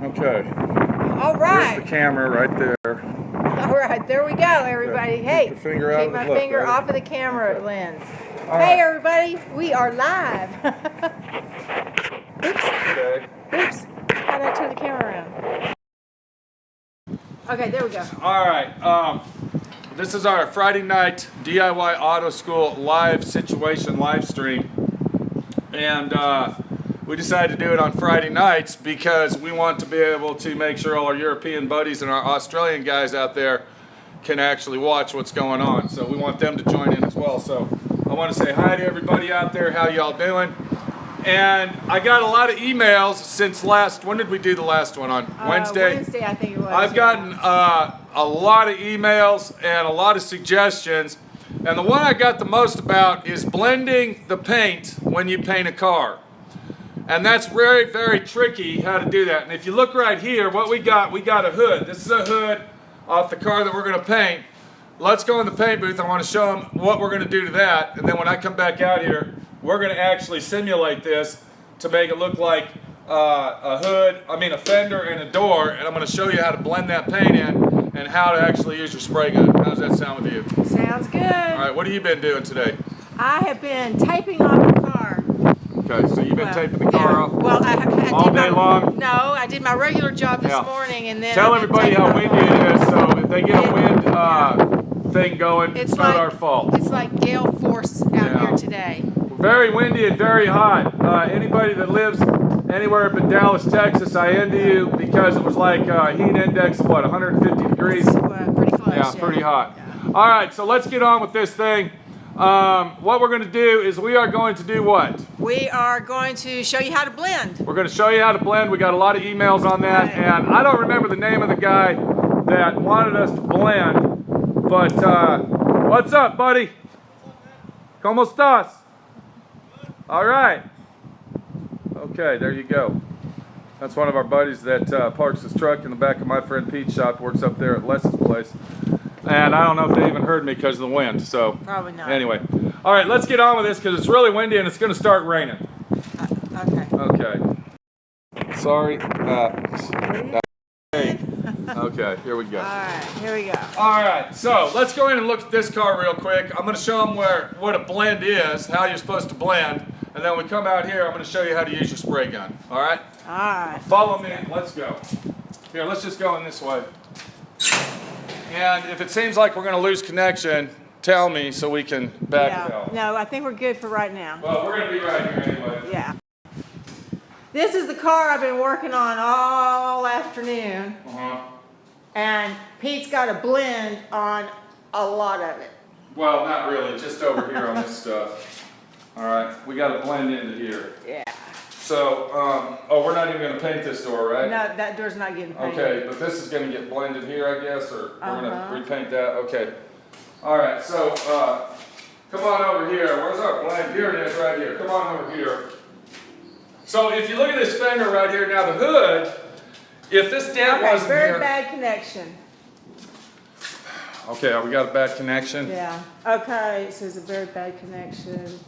Okay. All right. There's the camera right there. All right, there we go, everybody. Okay. Hey, Keep the finger out keep of the my look, finger right? off of the camera lens. All Hey, right. everybody, we are live. Oops. Okay. Oops. How did I turn the camera around? Okay, there we go. All right. This is our Friday night DIY Auto School live stream, and we decided to do it on Friday nights because we want to be able to make sure all our European buddies and our Australian guys out there can actually watch what's going on. So we want them to join in as well. So I want to say hi to everybody out there. How y'all doing? And I got a lot of emails since when did we do the last one? On Wednesday? Wednesday, I think it was. I've gotten a lot of emails and a lot of suggestions. And the one I got the most about is blending the paint when you paint a car. And that's very, very tricky how to do that. And if you look right here, what we got a hood. This is a hood off the car that we're going to paint. Let's go in the paint booth. I want to show them what we're going to do to that. And then when I come back out here, we're going to actually simulate this to make it look like a fender and a door. And I'm going to show you how to blend that paint in and how to actually use your spray gun. How does that sound with you? Sounds good. All right, what have you been doing today? I have been taping off the car. Okay, so you've been taping the car off Well, I all did day long? No, I did my regular job this morning, and then tell everybody how windy it is. So if they get a wind thing going, it's not our fault. It's like gale force out here today. Very windy and very hot. Anybody that lives anywhere but Dallas, Texas, I envy you because it was like heat index of what, 150 degrees? Pretty close. Yeah, pretty hot. Yeah. All right, so let's get on with this thing. What we're going to do is we are going to do what? We are going to show you how to blend. We're going to show you how to blend. We got a lot of emails on that, and I don't remember the name of the guy that wanted us to blend, but what's up, buddy? ¿Cómo estás? All right. Okay, there you go. That's one of our buddies that parks his truck in the back of my friend Pete's shop, works up there at Les's place. And I don't know if they even heard me because of the wind, so. Probably not. Anyway. All right, let's get on with this because it's really windy and it's going to start raining. Okay. Okay. Sorry. Okay, here we go. All right, here we go. All right, so let's go in and look at this car real quick. I'm going to show them what a blend is, how you're supposed to blend, and then when we come out here, I'm going to show you how to use your spray gun. All right? All right. Follow me. Let's go. Here, let's just go in this way. And if it seems like we're going to lose connection, tell me so we can back it out. No, I think we're good for right now. Well, we're going to be right here anyway. Yeah. This is the car I've been working on all afternoon. And Pete's got a blend on a lot of it. Well, not really, just over here on this stuff. All right, we got to blend into here. Yeah. So, we're not even going to paint this door, right? No, that door's not getting painted. Okay, but this is going to get blended here, I guess, or we're going to repaint that. Okay. All right, so come on over here. Where's our blend? Here it is right here. Come on over here. So if you look at this fender right here, now the hood, if this dent wasn't very here. bad connection. Okay, we got a bad connection? Yeah. Okay, it says a very bad connection.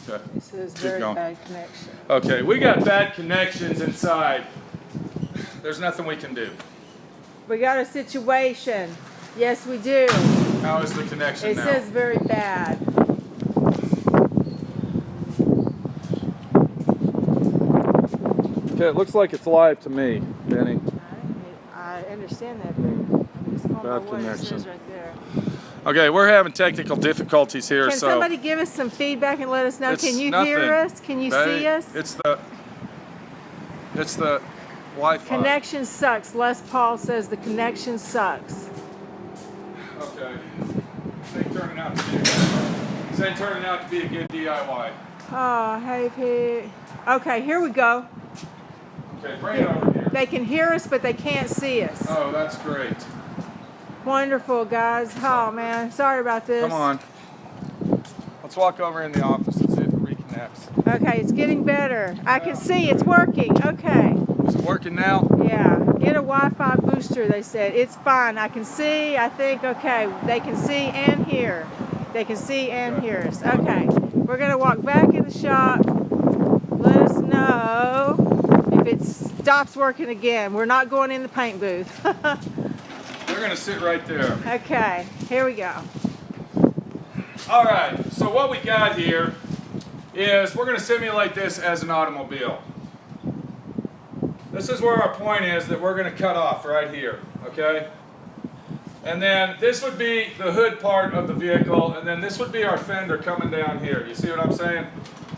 Okay. It says very bad connection. Okay, we got bad connections inside. There's nothing we can do. We got a situation. Yes, we do. How is the connection now? It says very bad. Okay, it looks like it's live to me, Benny. I understand that, but I'm just going by what it says right there. Okay, we're having technical difficulties here, Can somebody give us some feedback and let us know? Can you hear us? Can you see us? It's the Wi-Fi. Connection sucks. Les Paul says the connection sucks. Okay. This ain't turning out to be a good DIY. Oh, hey Pete. Okay, here we go. Okay, bring it over here. They can hear us, but they can't see us. Oh, that's great. Wonderful, guys. Oh, man. Sorry about this. Come on. Let's walk over in the office and see if it reconnects. Okay, it's getting better. I can see it's working. Okay. Is it working now? Yeah. Get a Wi-Fi booster, they said. It's fine. I can see. I think, okay. They can see and hear. They can see and hear us. Okay. We're going to walk back in the shop. Let us know if it's stops working again. We're not going in the paint booth. They're gonna sit right there. Okay, here we go. All right, so what we got here is we're gonna simulate this as an automobile. This is where our point is that we're gonna cut off right here, okay? And then this would be the hood part of the vehicle, and then this would be our fender coming down here. You see what I'm saying?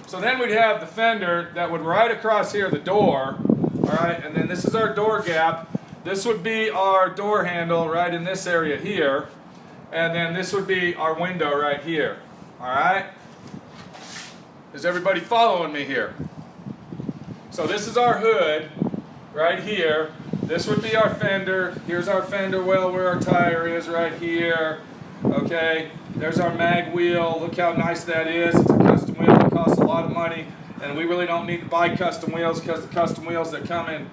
So then we'd have the fender that would right across here, the door, all right? And then this is our door gap. This would be our door handle right in this area here. And then this would be our window right here, all right? Is everybody following me here? So this is our hood right here. This would be our fender. Here's our fender well where our tire is right here. Okay, there's our mag wheel. Look how nice that is. It's a custom wheel that costs a lot of money, and we really don't need to buy custom wheels because the custom wheels that come in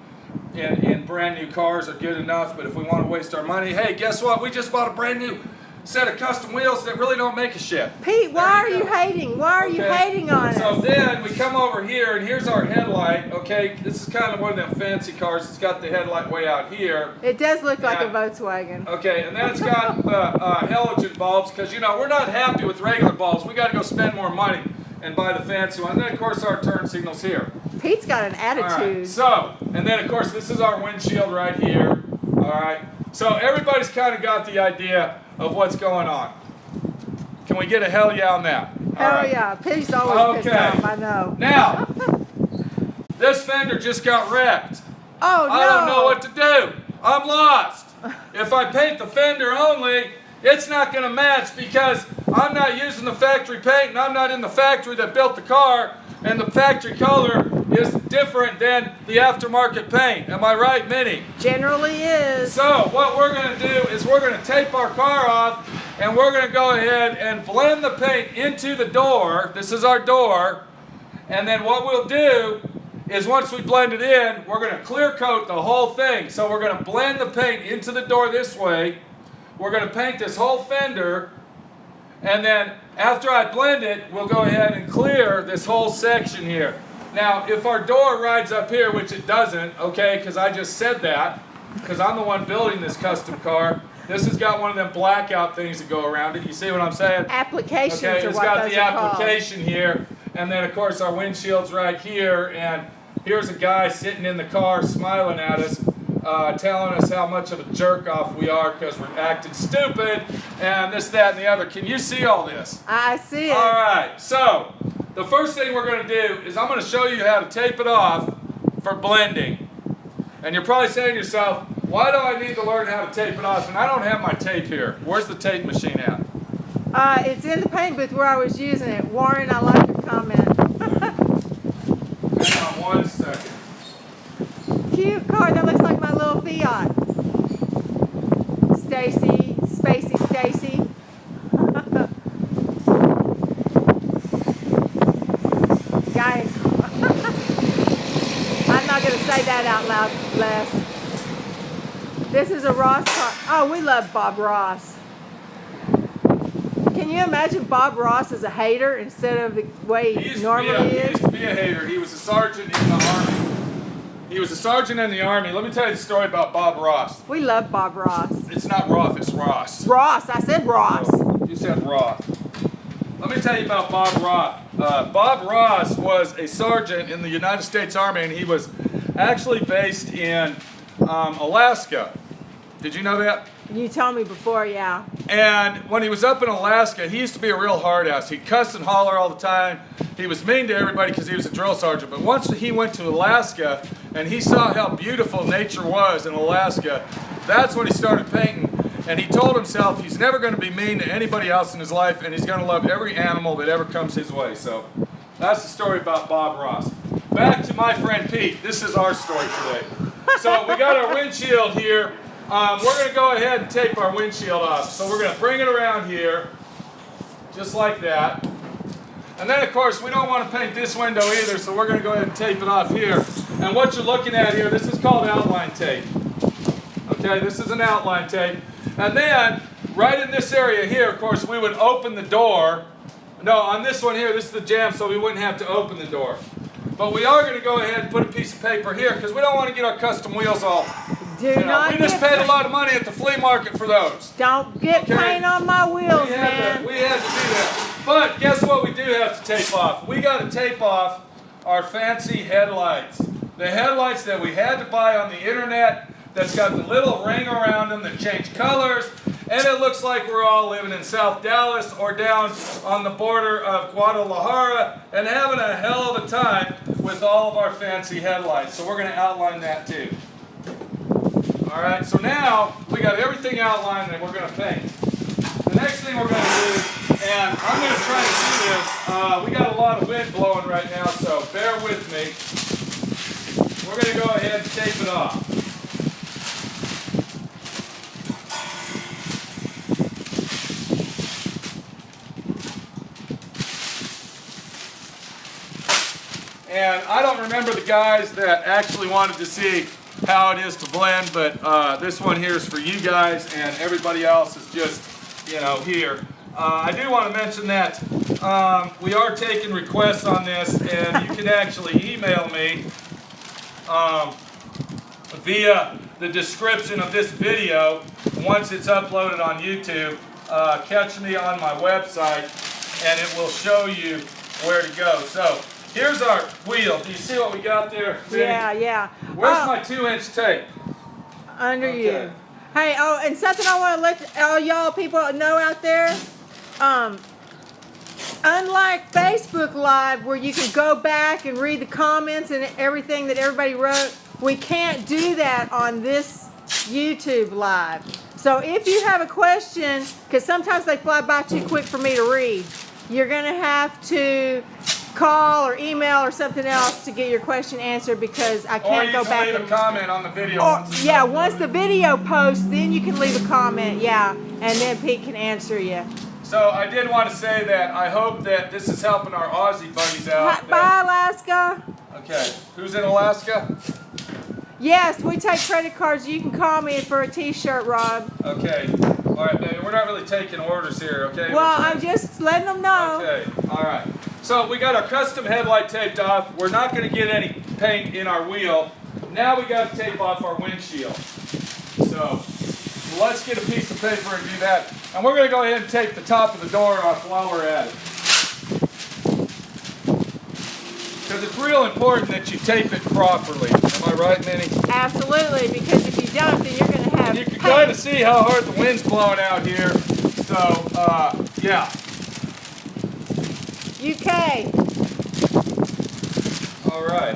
brand new cars are good enough. But if we want to waste our money, hey, guess what? We just bought a brand new set of custom wheels that really don't make a shit. Pete, why are you hating? Why are you hating on So us? then we come over here, and here's our headlight. Okay, this is kind of one of them fancy cars. It's got the headlight way out here. It does look like a Volkswagen. Okay, and then it's got halogen bulbs because, you know, we're not happy with regular bulbs. We got to go spend more money and buy the fancy one. And then, of course, our turn signals here. Pete's got an attitude. All right, so, and then, of course, this is our windshield right here. All right, so everybody's kind of got the idea of what's going on. Can we get a hell yeah on that? Hell yeah, Pete's always pissed off, I know. Now, this fender just got wrecked. Oh no! I don't know what to do. I'm lost. If I paint the fender only, it's not going to match because I'm not using the factory paint and I'm not in the factory that built the car, and the factory color is different than the aftermarket paint. Am I right, Minnie? Generally is. So what we're going to do is we're going to tape our car off, and we're going to go ahead and blend the paint into the door. This is our door. And then what we'll do is once we blend it in, we're going to clear coat the whole thing. So we're going to blend the paint into the door this way. We're going to paint this whole fender. And then after I blend it, we'll go ahead and clear this whole section here. Now, if our door rides up here, which it doesn't, okay, because I just said that, because I'm the one building this custom car, this has got one of them blackout things that go around it. You see what I'm saying? Applications okay, are it's what got those the are called. application here, and then of course our windshield's right here, and here's a guy sitting in the car smiling at us, telling us how much of a jerk off we are because we're acting stupid, and this, that, and the other. Can you see all this? I see it. All right, so the first thing we're going to do is I'm going to show you how to tape it off for blending. And you're probably saying to yourself, why do I need to learn how to tape it off? And I don't have my tape here. Where's the tape machine at? It's in the paint booth where I was using it. Warren, I like your comment. Hang on 1 second. Cute car. That looks like my little Fiat. Stacy, Spacey Stacy. Guys, I'm not going to say that out loud, Les. This is a Ross car. Oh, we love Bob Ross. Can you imagine Bob Ross as a hater instead of the way he normally He is? used to be a hater. He was a sergeant in the Army. He was a sergeant in the Army. Let me tell you the story about Bob Ross. We love Bob Ross. It's not Roth, it's Ross. Ross, I said Ross. Oh, you said Roth. Let me tell you about Bob Roth. Bob Ross was a sergeant in the United States Army, and he was actually based in Alaska. Did you know that? You told me before, yeah. And when he was up in Alaska, he used to be a real hard ass. He'd cuss and holler all the time. He was mean to everybody because he was a drill sergeant. But once he went to Alaska and he saw how beautiful nature was in Alaska, that's when he started painting. And he told himself he's never going to be mean to anybody else in his life, and he's going to love every animal that ever comes his way. So that's the story about Bob Ross. Back to my friend Pete. This is our story today. So we got our windshield here. We're going to go ahead and tape our windshield off. So we're going to bring it around here, just like that. And then, of course, we don't want to paint this window either, so we're going to go ahead and tape it off here. And what you're looking at here, this is called outline tape. Okay, this is an outline tape. And then, right in this area here, of course, we would open the door. No, on this one here, this is the jamb, so we wouldn't have to open the door. But we are going to go ahead and put a piece of paper here because we don't want to get our custom wheels all. Do not we just get paid a lot of money at the flea market for those. Don't get paint on my wheels, man. We had to do that. But guess what we do have to tape off? We got to tape off our fancy headlights. The headlights that we had to buy on the internet that's got the little ring around them that change colors. And it looks like we're all living in South Dallas or down on the border of Guadalajara and having a hell of a time with all of our fancy headlights. So we're going to outline that too. All right, so now we got everything outlined that we're going to paint. The next thing we're going to do, and I'm going to try to do this, we got a lot of wind blowing right now, so bear with me. We're going to go ahead and tape it off. And I don't remember the guys that actually wanted to see how it is to blend, but this one here is for you guys, and everybody else is just, you know, here. I do want to mention that we are taking requests on this, and you can actually email me via the description of this video once it's uploaded on YouTube. Catch me on my website, and it will show you where to go. So here's our wheel. Do you see what we got there? Yeah, yeah. Where's my 2-inch tape? Under you. Hey, oh, and something I want to let all y'all people know out there. Unlike Facebook Live, where you can go back and read the comments and everything that everybody wrote, we can't do that on this YouTube Live. So if you have a question, because sometimes they fly by too quick for me to read, you're going to have to call or email or something else to get your question answered, because I can't go back. Or you can leave a comment on the video. Yeah, once the video posts, then you can leave a comment, yeah, and then Pete can answer you. So I did want to say that I hope that this is helping our Aussie buddies out. Bye, Alaska. Okay, who's in Alaska? Yes, we take credit cards. You can call me for a t-shirt, Rob. Okay, all right, we're not really taking orders here, okay? Well, I'm just letting them know. Okay, all right. So we got our custom headlight taped off. We're not going to get any paint in our wheel. Now we got to tape off our windshield. So let's get a piece of paper and do that. And we're going to go ahead and tape the top of the door off while we're at it. Because it's real important that you tape it properly. Am I right, Minnie? Absolutely, because if you don't, then you're going to have and you can kind of see how hard the wind's blowing out here. So, yeah. UK. All right.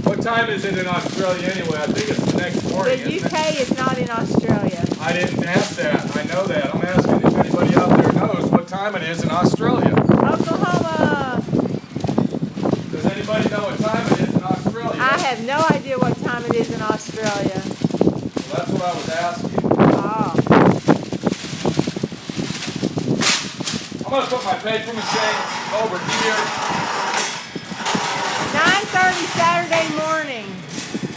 What time is it in Australia anyway? I think it's the next morning. The UK is not in Australia. I didn't ask that. I know that. I'm asking if anybody out there knows what time it is in Australia. Oklahoma. Does anybody know what time it is in Australia? I have no idea what time it is in Australia. Well, that's what I was asking. Oh. I'm going to put my paper machine over here. 9:30 Saturday morning.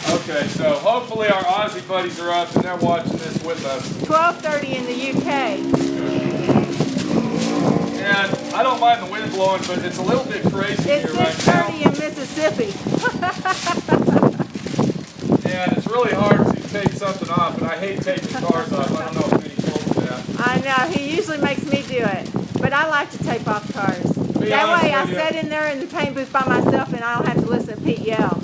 Okay, so hopefully our Aussie buddies are up and they're watching this with us. 12:30 in the UK. And I don't mind the wind blowing, but it's a little bit crazy It's here right now. 6:30 in Mississippi. And it's really hard to tape something off, and I hate taping cars off. I don't know if any told you that. I know, he usually makes me do it. But I like to tape off cars. That way I sit in there in the paint booth by myself and I don't have to listen to Pete yell.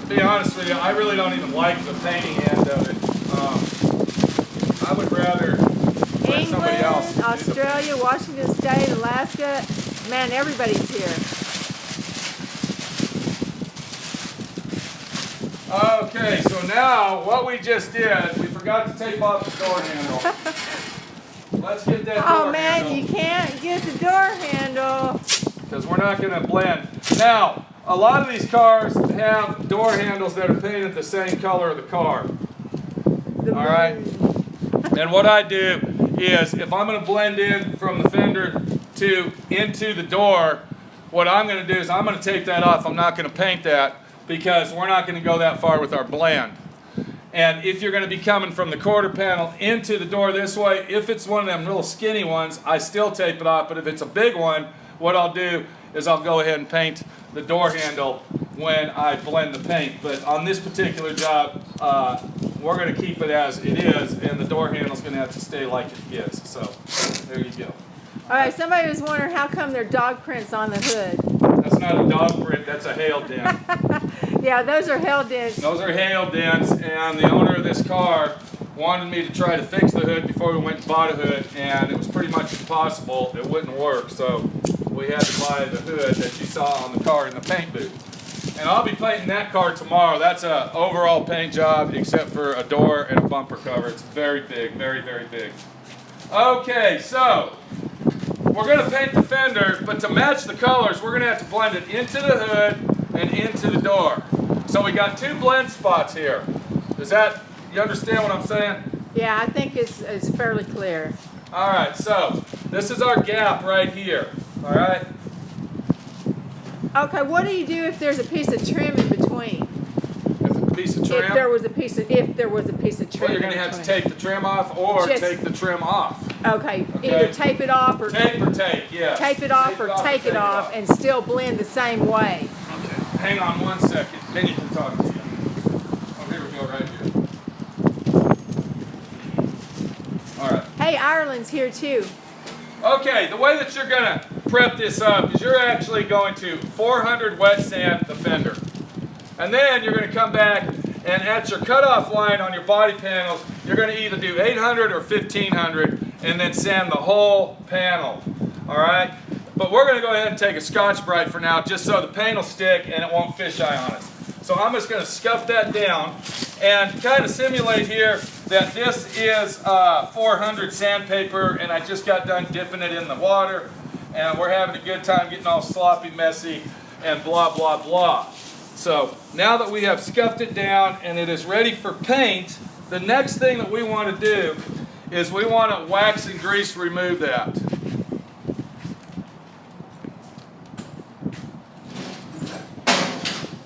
To be honest with you, I really don't even like the painting end of it. I would rather let somebody else England, Australia, Washington State, Alaska, man, everybody's here. Okay, so now what we just did, we forgot to tape off the door handle. Let's get that door handle. Oh man, you can't get the door handle. Because we're not going to blend. Now, a lot of these cars have door handles that are painted the same color of the car. All right? And what I do is, if I'm going to blend in from the fender into the door, what I'm going to do is I'm going to tape that off. I'm not going to paint that, because we're not going to go that far with our blend. And if you're going to be coming from the quarter panel into the door this way, if it's one of them little skinny ones, I still tape it off. But if it's a big one, what I'll do is I'll go ahead and paint the door handle when I blend the paint. But on this particular job, we're going to keep it as it is, and the door handle's going to have to stay like it is. So there you go. All right, somebody was wondering how come there are dog prints on the hood. That's not a dog print, that's a hail dent. Yeah, those are hail dents. Those are hail dents, and the owner of this car wanted me to try to fix the hood before we went and bought a hood, and it was pretty much impossible. It wouldn't work, so we had to buy the hood that you saw on the car in the paint booth. And I'll be painting that car tomorrow. That's an overall paint job except for a door and a bumper cover. It's very big, very, very big. Okay, so we're going to paint the fender, but to match the colors, we're going to have to blend it into the hood and into the door. So we got two blend spots here. You understand what I'm saying? Yeah, I think it's fairly clear. All right, so this is our gap right here. All right. Okay, what do you do if there's a piece of trim in between? Piece of trim. If there was a piece of trim. Well, you're going to have to take the trim off or take the trim off. Okay, either tape it off or tape or take, yeah. Tape it off or take it off and still blend the same way. Okay, hang on 1 second. Then you can talk to you. Oh, here we go, right here. All right. Hey, Ireland's here too. Okay, the way that you're going to prep this up is you're actually going to 400 wet sand the fender. And then you're going to come back and at your cutoff line on your body panels, you're going to either do 800 or 1500 and then sand the whole panel. All right? But we're going to go ahead and take a Scotch-Brite for now just so the paint will stick and it won't fisheye on us. So I'm just going to scuff that down and kind of simulate here that this is 400 sandpaper and I just got done dipping it in the water and we're having a good time getting all sloppy, messy, and blah, blah, blah. So now that we have scuffed it down and it is ready for paint, the next thing that we want to do is we want to wax and grease remove that.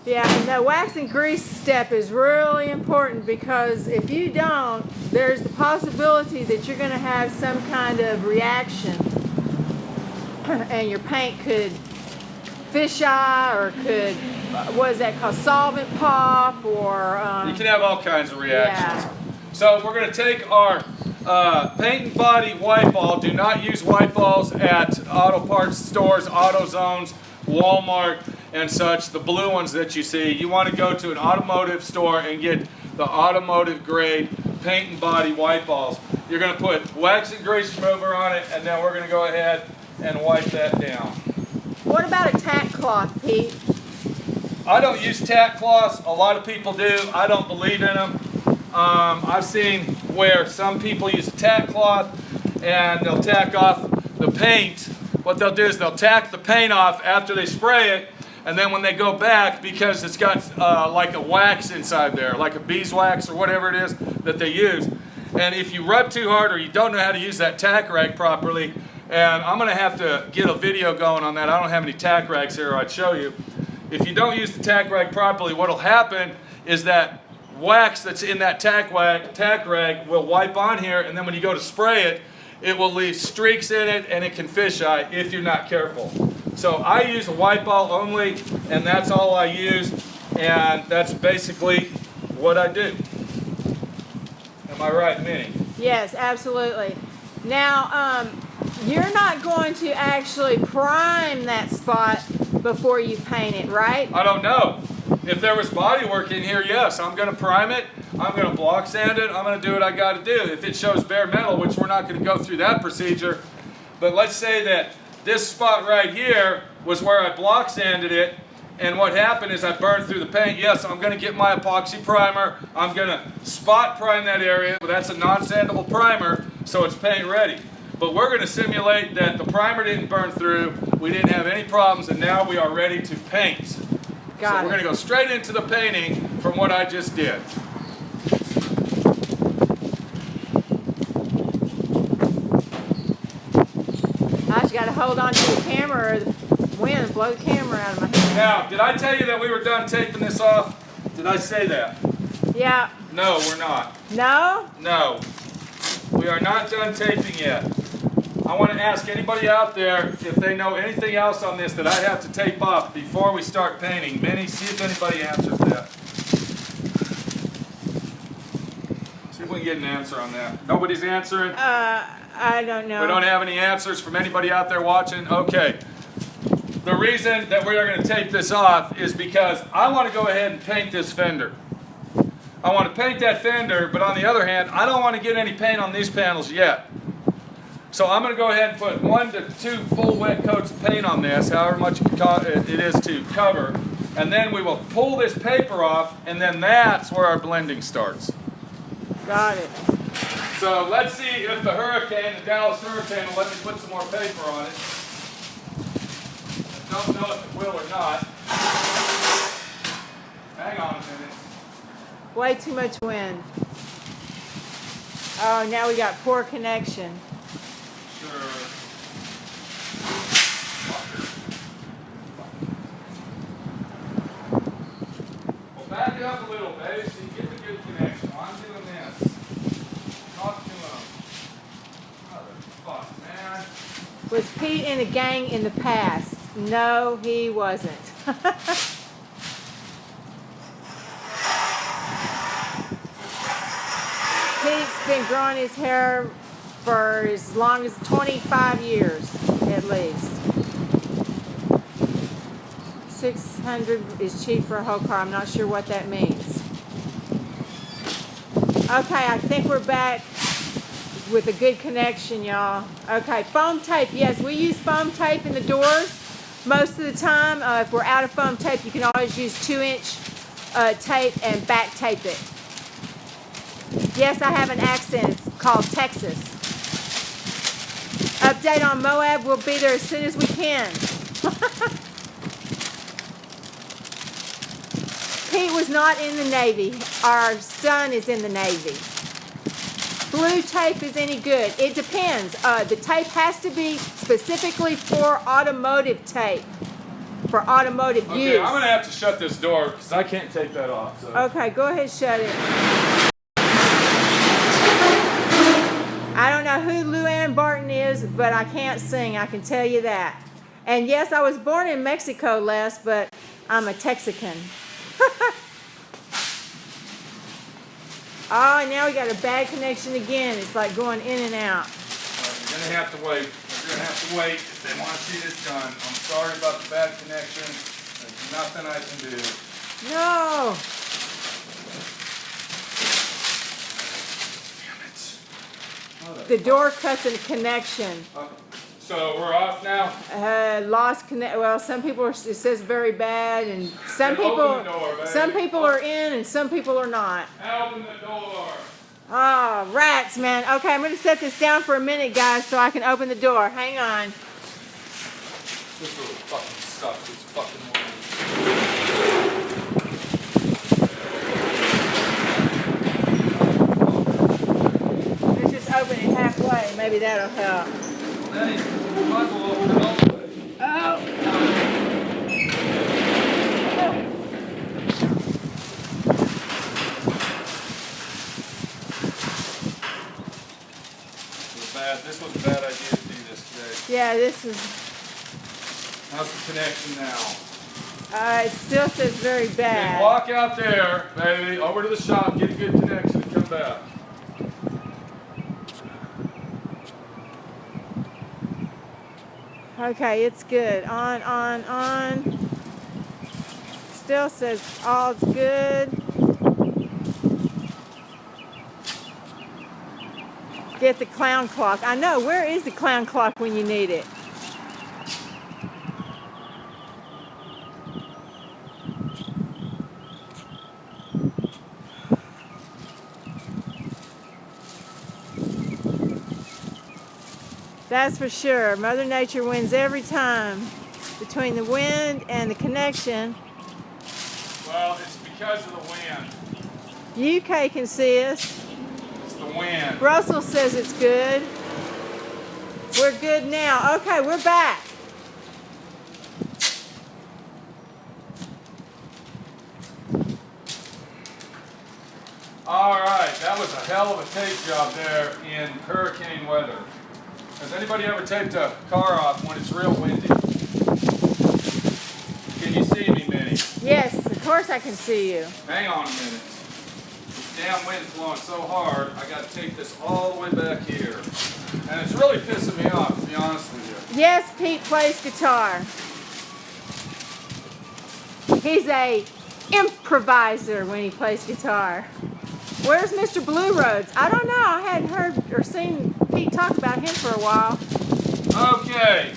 Yeah, and the wax and grease step is really important because if you don't, there's the possibility that you're going to have some kind of reaction and your paint could fisheye or could, what is that called, solvent pop or... you can have all kinds of reactions. Yeah. So we're going to take our paint and body white ball. Do not use white balls at auto parts stores, AutoZones, Walmart, and such. The blue ones that you see. You want to go to an automotive store and get the automotive grade paint and body white balls. You're going to put wax and grease remover on it, and then we're going to go ahead and wipe that down. What about a tack cloth, Pete? I don't use tack cloths. A lot of people do. I don't believe in them. I've seen where some people use a tack cloth and they'll tack off the paint. What they'll do is they'll tack the paint off after they spray it, and then when they go back, because it's got like a wax inside there, like a beeswax or whatever it is that they use, and if you rub too hard or you don't know how to use that tack rag properly, and I'm going to have to get a video going on that. I don't have any tack rags here, I'd show you. If you don't use the tack rag properly, what will happen is that wax that's in that tack rag will wipe on here, and then when you go to spray it, it will leave streaks in it and it can fisheye if you're not careful. So I use a white ball only, and that's all I use, and that's basically what I do. Am I right, Minnie? Yes, absolutely. Now, you're not going to actually prime that spot before you paint it, right? I don't know. If there was body work in here, yes, I'm going to prime it. I'm going to block sand it. I'm going to do what I got to do. If it shows bare metal, which we're not going to go through that procedure, but let's say that this spot right here was where I block sanded it, and what happened is I burned through the paint. Yes, I'm going to get my epoxy primer. I'm going to spot prime that area. That's a non-sandable primer, so it's paint ready. But we're going to simulate that the primer didn't burn through, we didn't have any problems, and now we are ready to paint. So we're going to go straight into the painting from what I just did. I just got to hold on to the camera or the wind will blow the camera out of my hand. Now, did I tell you that we were done taping this off? Did I say that? Yeah, No, we're not. No? No. We are not done taping yet. I want to ask anybody out there if they know anything else on this that I have to tape off before we start painting. Minnie, see if anybody answers that. See if we can get an answer on that. Nobody's answering? I don't know. We don't have any answers from anybody out there watching? Okay. The reason that we are going to tape this off is because I want to go ahead and paint this fender. I want to paint that fender, but on the other hand, I don't want to get any paint on these panels yet. So I'm going to go ahead and put 1 to 2 full wet coats of paint on this, however much it is to cover. And then we will pull this paper off, and then that's where our blending starts. Got it. So let's see if the Dallas Hurricane will let me put some more paper on it. I don't know if it will or not. Hang on a minute. Way too much wind. Oh, now we got poor connection. Sure. Well, back it up a little, baby, so you get the good connection. I'm doing this. Talk to him. Motherfuck, man. Was Pete in a gang in the past? No, he wasn't. Pete's been growing his hair for as long as 25 years, at least. 600 is cheap for a whole car. I'm not sure what that means. Okay, I think we're back with a good connection, y'all. Okay, foam tape. Yes, we use foam tape in the doors most of the time. If we're out of foam tape, you can always use 2-inch tape and back tape it. Yes, I have an accent. It's called Texas. Update on Moab. We'll be there as soon as we can. Pete was not in the Navy. Our son is in the Navy. Blue tape is any good? It depends. The tape has to be specifically for automotive tape. For automotive use. Okay, I'm going to have to shut this door because I can't take that off. So. Okay, go ahead, shut it. I don't know who Lou Ann Barton is, but I can't sing, I can tell you that. And yes, I was born in Mexico, Les, but I'm a Texican. Oh, now we got a bad connection again. It's like going in and out. You're going to have to wait. You're going to have to wait if they want to see this done. I'm sorry about the bad connection. There's nothing I can do. No. The door cuts a connection. So we're off now? Lost connect. Well, some people it says very bad, and some people open the door, baby. some people are in and some people are not. Open the door. Oh, rats, man. Okay, I'm going to set this down for a minute, guys, so I can open the door. Hang on. This really fucking sucks. It's fucking weird. Let's just open it halfway. Maybe that'll help. Hey, you might as well open it all the way. Oh. This was a bad idea to do this today. Yeah, this is. How's the connection now? It still says very bad. Okay, walk out there, baby, over to the shop, get a good connection, and come back. Okay, it's good. On. Still says all's good. Get the clown clock. I know, where is the clown clock when you need it? That's for sure. Mother Nature wins every time. Between the wind and the connection. Well, it's because of the wind. UK can see us. It's the wind. Russell says it's good. We're good now. Okay, we're back. All right, that was a hell of a tape job there in hurricane weather. Has anybody ever taped a car off when it's real windy? Can you see me, Minnie? Yes, of course I can see you. Hang on a minute. This damn wind's blowing so hard, I got to take this all the way back here. And it's really pissing me off, to be honest with you. Yes, Pete plays guitar. He's a improviser when he plays guitar. Where's Mr. Blue Roads? I don't know. I hadn't heard or seen Pete talk about him for a while. Okay.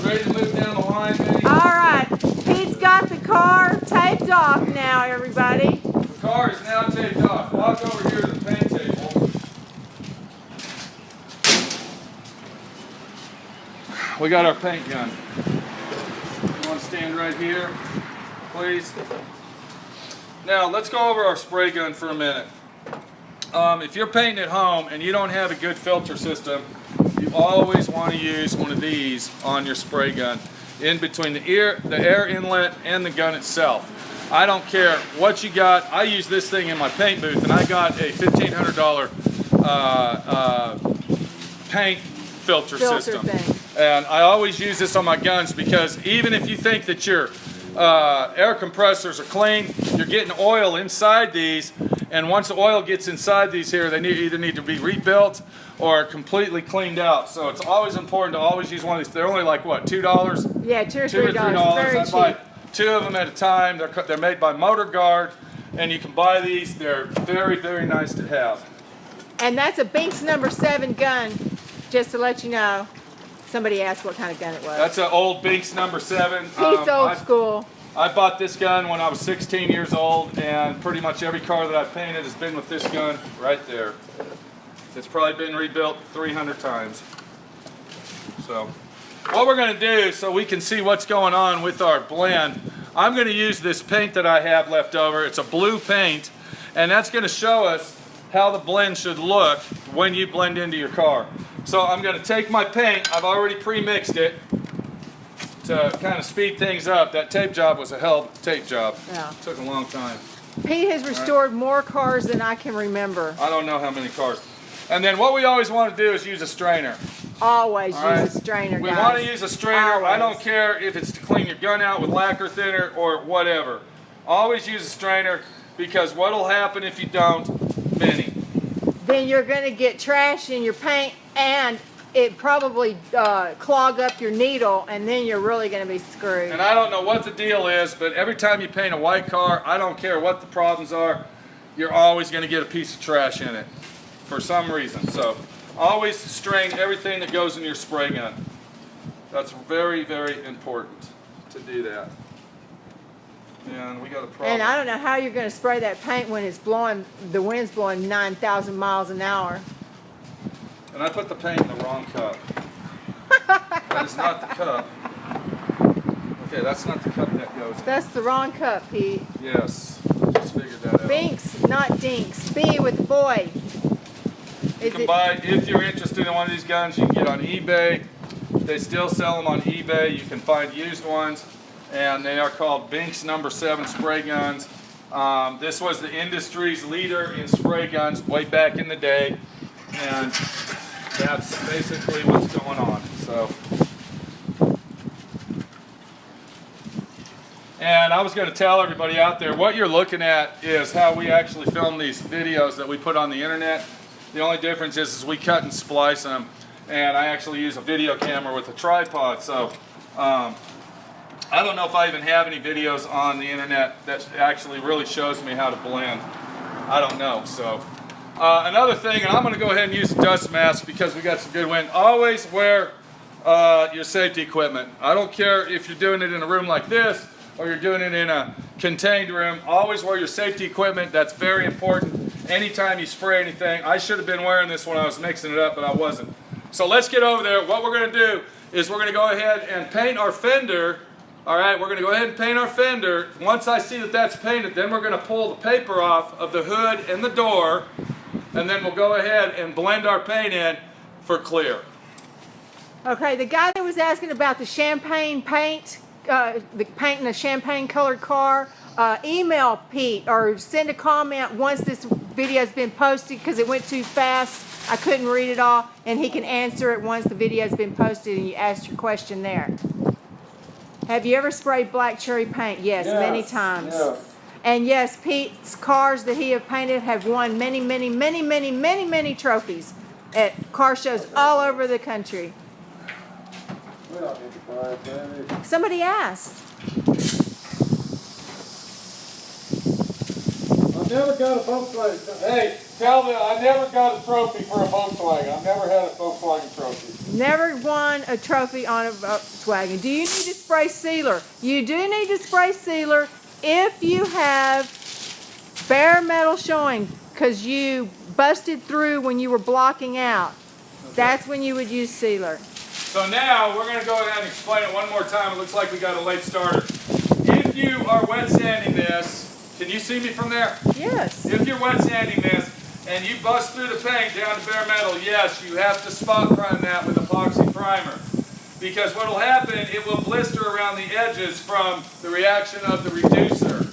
Ready to move down the line, Minnie? All right. Pete's got the car taped off now, everybody. The car is now taped off. Walk over here to the paint table. We got our paint gun. You want to stand right here, please? Now, let's go over our spray gun for a minute. If you're painting at home and you don't have a good filter system, you always want to use one of these on your spray gun in between the air inlet and the gun itself. I don't care what you got. I use this thing in my paint booth, and I got a $1,500 paint filter system. Thing. And I always use this on my guns because even if you think that your air compressors are clean, you're getting oil inside these, and once the oil gets inside these here, they either need to be rebuilt or completely cleaned out. So it's always important to always use one of these. They're only like what, $2? Yeah, $2 or $2 or $3. $3. Very I cheap. buy 2 of them at a time. They're made by Motor Guard, and you can buy these. They're very, very nice to have. And that's a Binks number 7 gun, just to let you know. Somebody asked what kind of gun it was. That's an old Binks number 7. Pete's old school. I bought this gun when I was 16 years old, and pretty much every car that I've painted has been with this gun right there. It's probably been rebuilt 300 times. So, what we're going to do so we can see what's going on with our blend, I'm going to use this paint that I have left over. It's a blue paint, and that's going to show us how the blend should look when you blend into your car. So I'm going to take my paint, I've already pre-mixed it to kind of speed things up. That tape job was a hell of a tape job. Yeah. It took a long time. Pete has restored more cars than I can remember. I don't know how many cars. And then what we always want to do is use a strainer. Always All right? use a strainer, We guys. want to use a strainer. Always. I don't care if it's to clean your gun out with lacquer thinner or whatever. Always use a strainer, because what'll happen if you don't? Minnie. Then you're going to get trash in your paint, and it probably clog up your needle, and then you're really going to be screwed. And I don't know what the deal is, but every time you paint a white car, I don't care what the problems are, you're always going to get a piece of trash in it for some reason. So always strain everything that goes in your spray gun. That's very, very important to do that. And we got a problem. And I don't know how you're going to spray that paint when it's blowing, the wind's blowing 9,000 miles an hour. And I put the paint in the wrong cup. That is not the cup. Okay, that's not the cup that goes in. That's the wrong cup, Pete. Yes, just figured that out. Binks, not dinks. B with the boy. You can buy, if you're interested in one of these guns, you can get on eBay. They still sell them on eBay. You can find used ones, and they are called Binks number 7 spray guns. This was the industry's leader in spray guns way back in the day, and that's basically what's going on. So, and I was going to tell everybody out there, what you're looking at is how we actually film these videos that we put on the internet. The only difference is we cut and splice them, and I actually use a video camera with a tripod. So I don't know if I even have any videos on the internet that actually really shows me how to blend. I don't know. So another thing, and I'm going to go ahead and use a dust mask because we got some good wind. Always wear your safety equipment. I don't care if you're doing it in a room like this or you're doing it in a contained room. Always wear your safety equipment. That's very important. Anytime you spray anything, I should have been wearing this when I was mixing it up, but I wasn't. So let's get over there. What we're going to do is we're going to go ahead and paint our fender. All right, we're going to go ahead and paint our fender. Once I see that that's painted, then we're going to pull the paper off of the hood and the door, and then we'll go ahead and blend our paint in for clear. Okay, the guy that was asking about the champagne paint, the painting a champagne colored car, email Pete or send a comment once this video's been posted because it went too fast. I couldn't read it all, and he can answer it once the video's been posted and you asked your question there. Have you ever sprayed black cherry paint? Yes, many times. Yes. And yes, Pete's cars that he have painted have won many, many, many, many, many, many trophies at car shows all over the country. Somebody asked. I never got a Volkswagen. Hey, Calvin, I never got a trophy for a Volkswagen. I've never had a Volkswagen trophy. Never won a trophy on a Volkswagen. Do you need to spray sealer? You do need to spray sealer if you have bare metal showing because you busted through when you were blocking out. Okay. That's when you would use sealer. So now we're going to go ahead and explain it one more time. It looks like we got a late starter. If you are wet sanding this, can you see me from there? Yes. If you're wet sanding this and you bust through the paint down to bare metal, yes, you have to spot prime that with epoxy primer. Because what will happen, it will blister around the edges from the reaction of the reducer.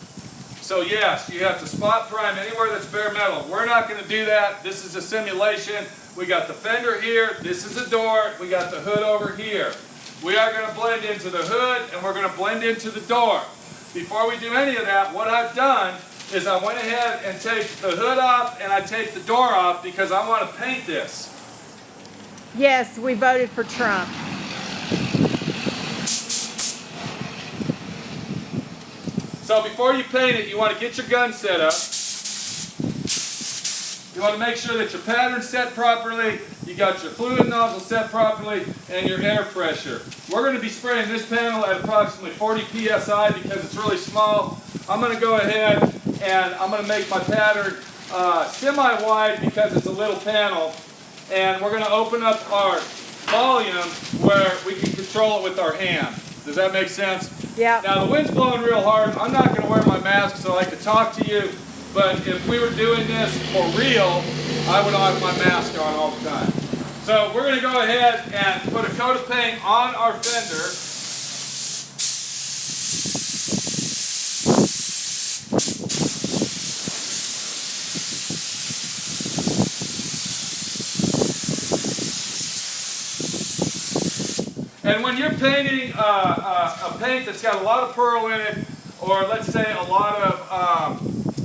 So yes, you have to spot prime anywhere that's bare metal. We're not going to do that. This is a simulation. We got the fender here. This is the door. We got the hood over here. We are going to blend into the hood and we're going to blend into the door. Before we do any of that, what I've done is I went ahead and take the hood off and I take the door off because I want to paint this. Yes, we voted for Trump. So before you paint it, you want to get your gun set up. You want to make sure that your pattern's set properly, you got your fluid nozzle set properly, and your air pressure. We're going to be spraying this panel at approximately 40 psi because it's really small. I'm going to go ahead and I'm going to make my pattern semi-wide because it's a little panel. And we're going to open up our volume where we can control it with our hand. Does that make sense? Yeah. Now the wind's blowing real hard. I'm not going to wear my mask so I can talk to you. But if we were doing this for real, I would have my mask on all the time. So we're going to go ahead and put a coat of paint on our fender. And when you're painting a paint that's got a lot of pearl in it, or let's say a lot of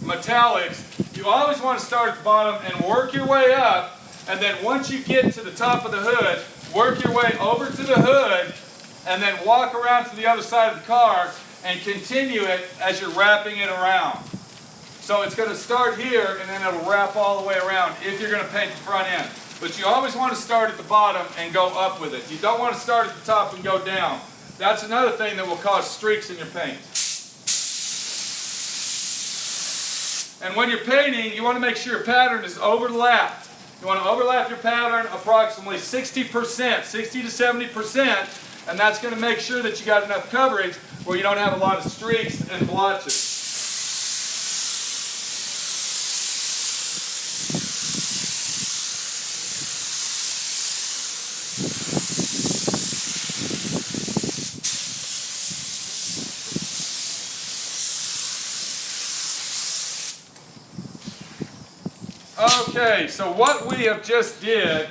metallics, you always want to start at the bottom and work your way up, and then once you get to the top of the hood, work your way over to the hood, and then walk around to the other side of the car and continue it as you're wrapping it around. So it's going to start here and then it'll wrap all the way around if you're going to paint the front end. But you always want to start at the bottom and go up with it. You don't want to start at the top and go down. That's another thing that will cause streaks in your paint. And when you're painting, you want to make sure your pattern is overlapped. You want to overlap your pattern approximately 60%, 60 to 70%, and that's going to make sure that you got enough coverage where you don't have a lot of streaks and blotches. Okay, so what we have just did,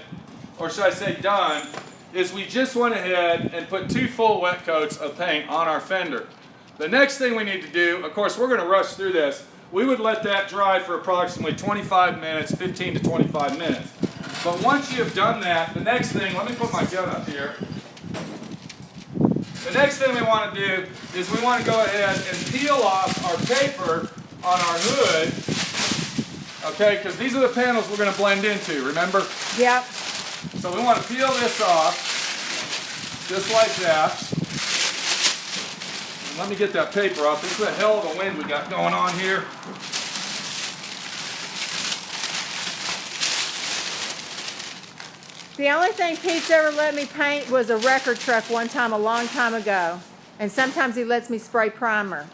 or should I say done, is we just went ahead and put 2 full wet coats of paint on our fender. The next thing we need to do, of course we're going to rush through this, we would let that dry for approximately 25 minutes, 15 to 25 minutes. But once you have done that, the next thing, let me put my gun up here. The next thing we want to do is we want to go ahead and peel off our paper on our hood. Okay, because these are the panels we're going to blend into, remember? Yep. So we want to peel this off, just like that. And let me get that paper off. This is a hell of a wind we got going on here. The only thing Pete's ever let me paint was a record truck one time a long time ago. And sometimes he lets me spray primer.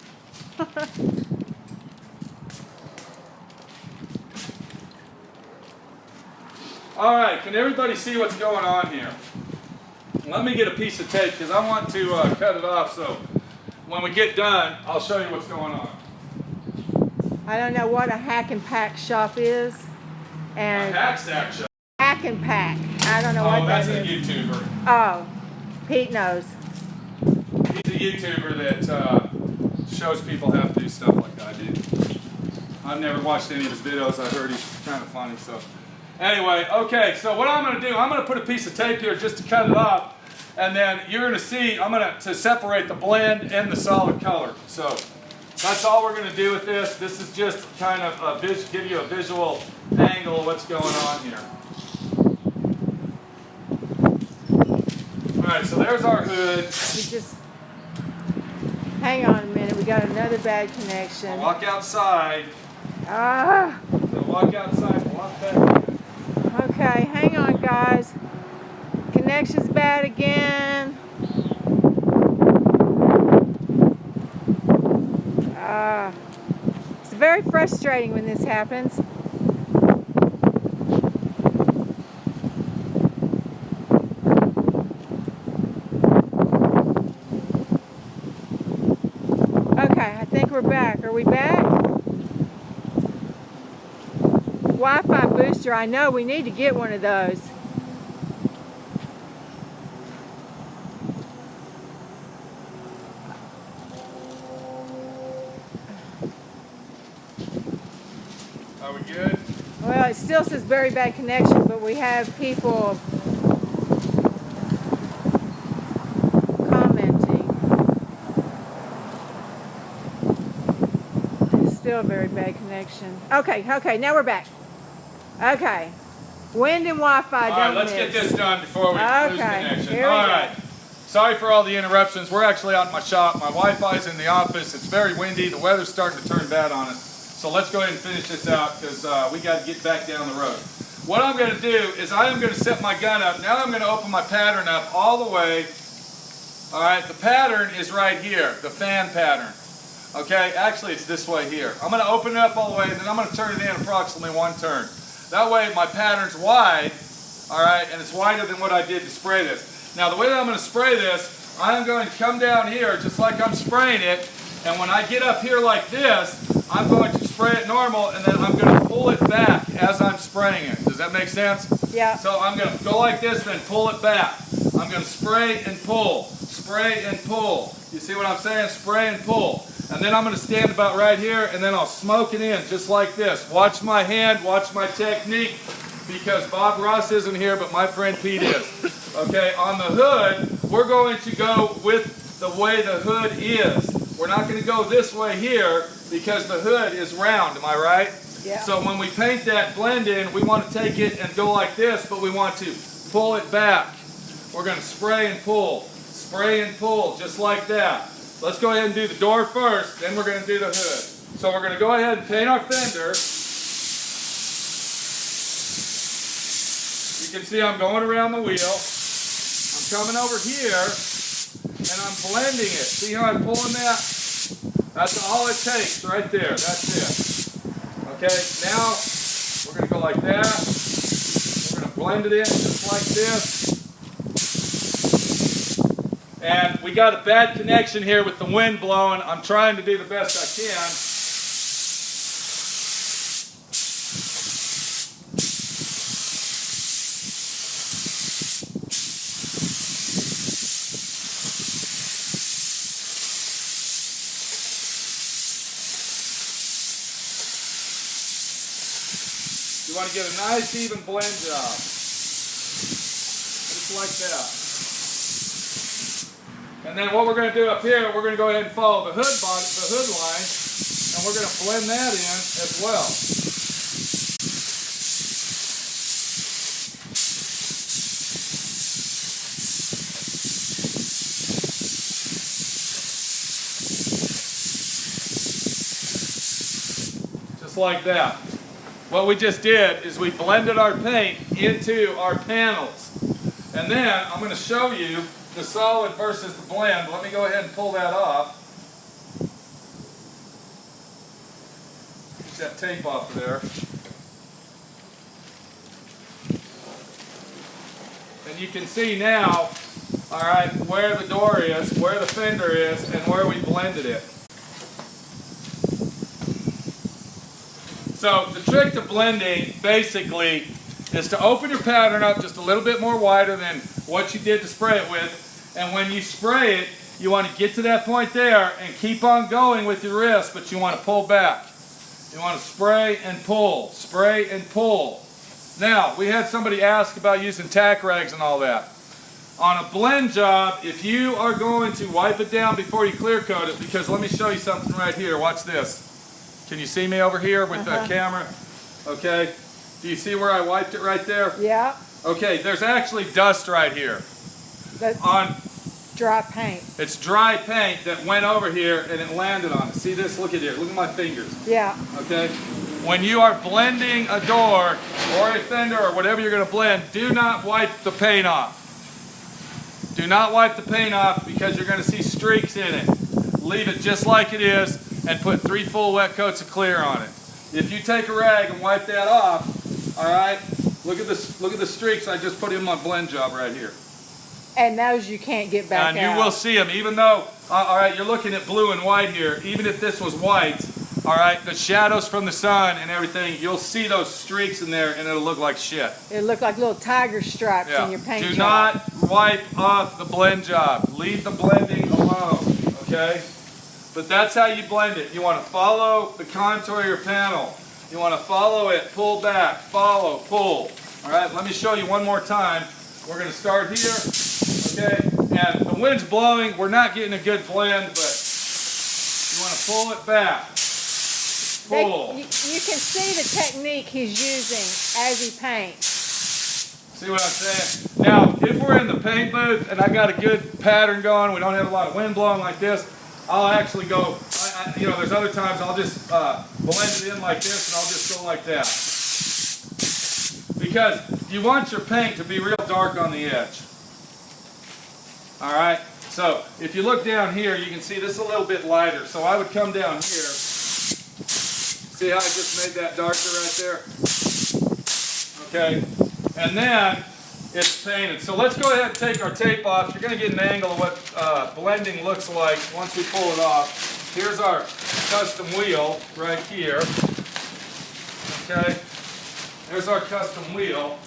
All right, can everybody see what's going on here? Let me get a piece of tape because I want to cut it off so when we get done, I'll show you what's going on. I don't know what a hack and pack shop is. And A hack stack shop. hack and pack. I don't know Oh, what that's that a is. YouTuber. Oh, Pete knows. He's a YouTuber that shows people how to do stuff like I do. I've never watched any of his videos. I heard he's kind of funny. So anyway, okay, so what I'm going to do, I'm going to put a piece of tape here just to cut it off, and then you're going to see, I'm going to separate the blend and the solid color. So that's all we're going to do with this. This is just kind of give you a visual angle of what's going on here. All right, so there's our hood. We just hang on a minute. We got another bad connection. I'll walk outside. Ah. So walk outside. Walk back. Okay, hang on, guys. Connection's bad again. It's very frustrating when this happens. Okay, I think we're back. Are we back? Wi-Fi booster, I know we need to get one of those. Are we good? Well, it still says very bad connection, but we have people commenting. Still a very bad connection. Okay, now we're back. Okay. Wind and Wi-Fi All don't right, let's mix. get this done before we lose Okay, connection. here we All go. right. Sorry for all the interruptions. We're actually out in my shop. My Wi-Fi's in the office. It's very windy. The weather's starting to turn bad on us. So let's go ahead and finish this out because we got to get back down the road. What I'm going to do is I am going to set my gun up. Now I'm going to open my pattern up all the way. All right, the pattern is right here, the fan pattern. Okay, actually it's this way here. I'm going to open it up all the way, and then I'm going to turn it in approximately one turn. That way my pattern's wide, all right, and it's wider than what I did to spray this. Now the way that I'm going to spray this, I'm going to come down here just like I'm spraying it, and when I get up here like this, I'm going to spray it normal, and then I'm going to pull it back as I'm spraying it. Does that make sense? Yeah. So I'm going to go like this, then pull it back. I'm going to spray and pull, spray and pull. You see what I'm saying? Spray and pull. And then I'm going to stand about right here, and then I'll smoke it in just like this. Watch my hand, watch my technique, because Bob Ross isn't here, but my friend Pete is. Okay, on the hood, we're going to go with the way the hood is. We're not going to go this way here because the hood is round, am I right? Yeah. So when we paint that blend in, we want to take it and go like this, but we want to pull it back. We're going to spray and pull, just like that. Let's go ahead and do the door first, then we're going to do the hood. So we're going to go ahead and paint our fender. You can see I'm going around the wheel. I'm coming over here, and I'm blending it. See how I'm pulling that? That's all it takes right there. That's it. Okay, now we're going to go like that. We're going to blend it in just like this. And we got a bad connection here with the wind blowing. I'm trying to do the best I can. You want to get a nice even blend job. Just like that. And then what we're going to do up here, we're going to go ahead and follow the hood line, and we're going to blend that in as well. Just like that. What we just did is we blended our paint into our panels. And then I'm going to show you the solid versus the blend. Let me go ahead and pull that off. Get that tape off of there. And you can see now all right, where the door is, where the fender is, and where we blended it. So the trick to blending basically is to open your pattern up just a little bit more wider than what you did to spray it with. And when you spray it, you want to get to that point there and keep on going with your wrist, but you want to pull back. You want to spray and pull, spray and pull. Now, we had somebody ask about using tack rags and all that. On a blend job, if you are going to wipe it down before you clear coat it, because let me show you something right here. Watch this. Can you see me over here with the camera? Okay. Do you see where I wiped it right there? Yeah. Okay, there's actually dust right here. That's on dry paint. It's dry paint that went over here and it landed on it. See this? Look at here. Look at my fingers. Yeah. Okay. When you are blending a door or a fender or whatever you're going to blend, do not wipe the paint off. Do not wipe the paint off because you're going to see streaks in it. Leave it just like it is and put 3 full wet coats of clear on it. If you take a rag and wipe that off, all right, look at the streaks I just put in my blend job right here. And those you can't get back out. And you will see them, even though, all right, you're looking at blue and white here. Even if this was white, all right, the shadows from the sun and everything, you'll see those streaks in there and it'll look like shit. It'll look like little tiger stripes in your paint Do job. not wipe off the blend job. Leave the blending alone, okay? But that's how you blend it. You want to follow the contour of your panel. You want to follow it, pull back, follow, pull. All right, let me show you one more time. We're going to start here, okay? And the wind's blowing. We're not getting a good blend, but you want to pull it back. Pull. You can see the technique he's using as he paints. See what I'm saying? Now, if we're in the paint booth and I got a good pattern going, we don't have a lot of wind blowing like this, I'll actually go, you know, there's other times I'll just blend it in like this and I'll just go like that. Because you want your paint to be real dark on the edge. All right? So if you look down here, you can see this is a little bit lighter. So I would come down here. See how I just made that darker right there? Okay. And then it's painted. So let's go ahead and take our tape off. You're going to get an angle of what blending looks like once we pull it off. Here's our custom wheel right here. Okay. There's our custom wheel.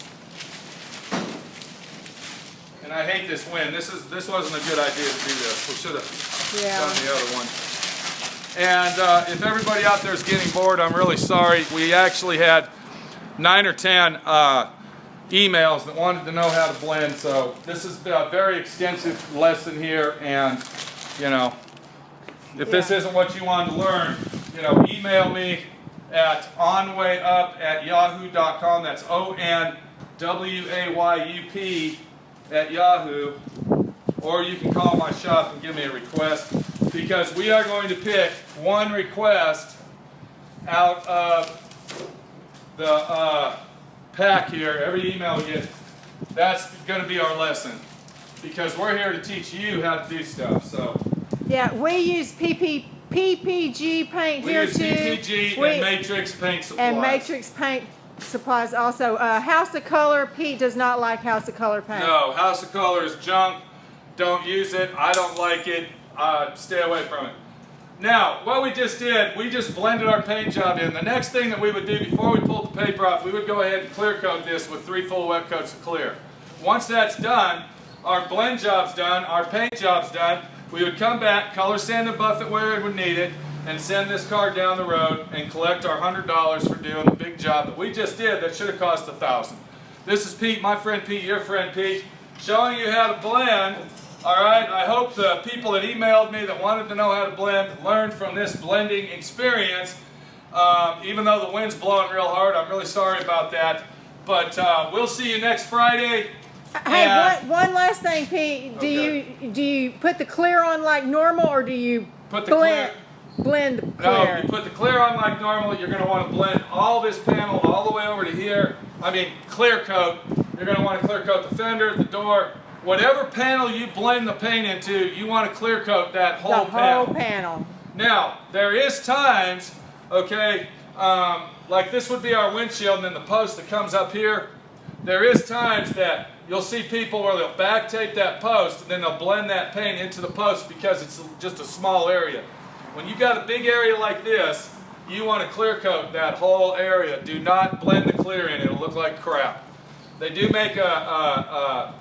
And I hate this wind. This wasn't a good idea to do this. We should have done the other one. And if everybody out there is getting bored, I'm really sorry. We actually had 9 or 10 emails that wanted to know how to blend. So this is a very extensive lesson here. And, you know, if this isn't what you want to learn, you know, email me at onwayup@yahoo.com. That's ONWAYUP at Yahoo. Or you can call my shop and give me a request, because we are going to pick one request out of the pack here. Every email we get, that's going to be our lesson, because we're here to teach you how to do stuff. So yeah, we use PPG paint here too. We use PPG and Matrix paint supplies. And Matrix paint supplies also. House of Color, Pete does not like House of Color paint. No, House of Color is junk. Don't use it. I don't like it. Stay away from it. Now, what we just did, we just blended our paint job in. The next thing that we would do before we pulled the paper off, we would go ahead and clear coat this with 3 full wet coats of clear. Once that's done, our blend job's done, our paint job's done, we would come back, color sand and buff it where it would need it, and send this car down the road and collect our $100 for doing the big job that we just did that should have cost $1,000. This is Pete, my friend Pete, your friend Pete, showing you how to blend. All right, I hope the people that emailed me that wanted to know how to blend learned from this blending experience. Even though the wind's blowing real hard, I'm really sorry about that. But we'll see you next Friday. Hey, one last thing, Pete. Do you put the clear on like normal, or do you put the clear? Blend the clear? No, you put the clear on like normal. You're going to want to blend all this panel all the way over to here. I mean, clear coat. You're going to want to clear coat the fender, the door. Whatever panel you blend the paint into, you want to clear coat that whole panel. The whole panel. Now, there is times, okay, like this would be our windshield and then the post that comes up here. There is times that you'll see people where they'll back tape that post and then they'll blend that paint into the post because it's just a small area. When you've got a big area like this, you want to clear coat that whole area. Do not blend the clear in. It'll look like crap. They do make a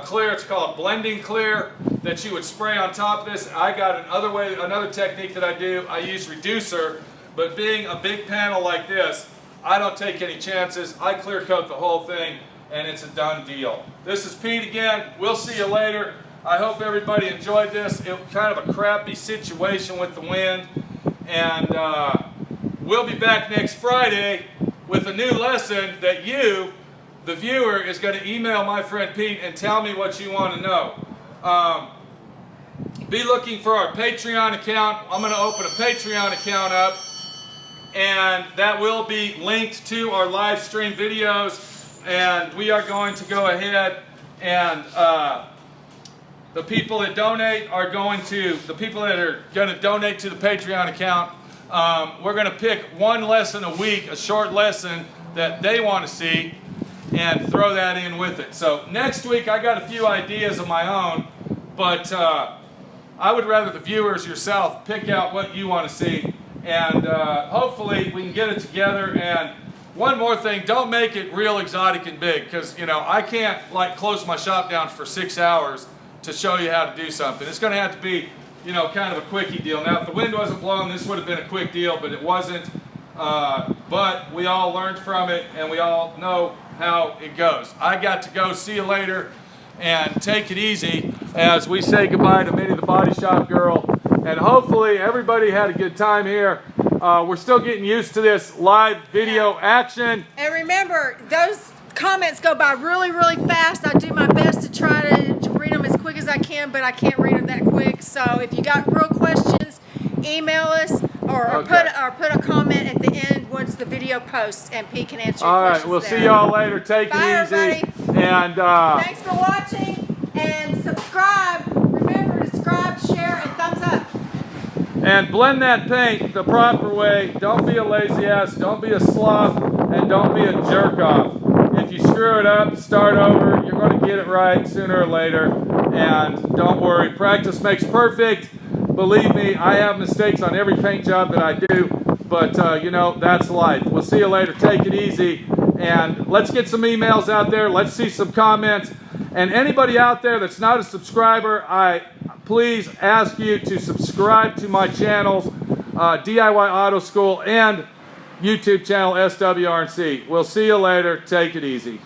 clear, it's called blending clear, that you would spray on top of this. I got another technique that I do. I use reducer, but being a big panel like this, I don't take any chances. I clear coat the whole thing, and it's a done deal. This is Pete again. We'll see you later. I hope everybody enjoyed this. It was kind of a crappy situation with the wind, and we'll be back next Friday with a new lesson that you, the viewer, is going to email my friend Pete and tell me what you want to know. Be looking for our Patreon account. I'm going to open a Patreon account up, and that will be linked to our live stream videos, and we are going to go ahead and the people that donate are going to donate to the Patreon account. We're going to pick one lesson a week, a short lesson that they want to see, and throw that in with it. So next week I got a few ideas of my own, but I would rather the viewers yourself pick out what you want to see, and hopefully we can get it together. And one more thing, don't make it real exotic and big, because I can't like close my shop down for 6 hours to show you how to do something. It's going to have to be kind of a quickie deal. Now if the wind wasn't blowing, this would have been a quick deal, but it wasn't. But we all learned from it, and we all know how it goes. I got to go. See you later, and take it easy as we say goodbye to Minnie the Body Shop Girl. And hopefully everybody had a good time here. We're still getting used to this live video action. And remember, those comments go by really, really fast. I do my best to try to read them as quick as I can, but I can't read them that quick. So if you got real questions, email us or put a comment at the end once the video posts, and Pete can answer your questions. All right, we'll see y'all later. Take Bye, it easy. everybody. And thanks for watching, and subscribe. Remember to subscribe, share, and thumbs up. And blend that paint the proper way. Don't be a lazy ass, don't be a sloth, and don't be a jerk off. If you screw it up, start over. You're going to get it right sooner or later. And don't worry, practice makes perfect. Believe me, I have mistakes on every paint job that I do, but that's life. We'll see you later. Take it easy, and let's get some emails out there. Let's see some comments. And anybody out there that's not a subscriber, I please ask you to subscribe to my channels, D.I.Y. Auto School and YouTube channel SWRC. We'll see you later. Take it easy.